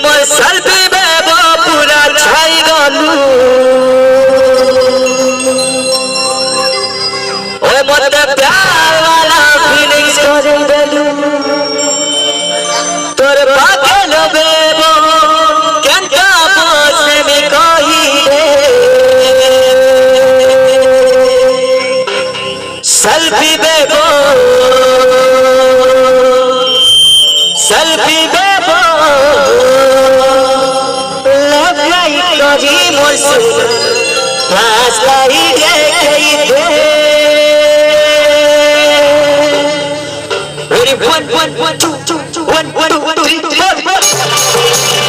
मोर selfie बेबो पूरा छाई गलू ओए मते प्यार वाला फीलिंग्स करे देलू तोर पाके लो बेबो केनका बोसे में कही रे सेल्फी बेबो सेल्फी बेबो लव लाइक करी मोर से फ्लैश लाइट देखई दे ready 1 1 1 2 2 2 1 1 2 3 4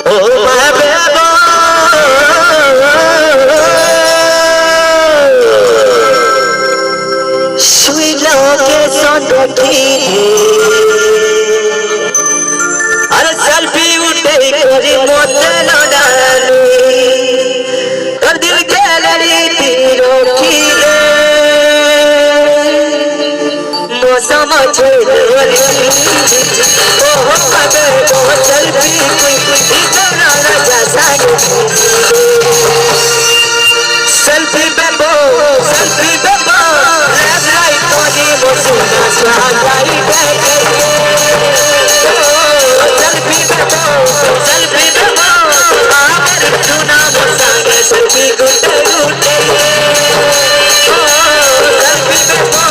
Oh my baby sweet location देखी अरे सेल्फी उठे करी मोते न डाली कर दिल के लड़ी तीरों की मौसम छोड़ सेल्फी सेल्फी बेबो सेल्फी बेबो लेफ्ट राइट बॉडी मोसुना स्वागत सेल्फी बेबो आमर सुना मोसागे सेल्फी गुटे गुटे सेल्फी बेबो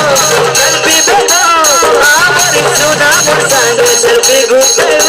आमर सुना मोसागे सेल्फी गुटे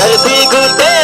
selfie good day.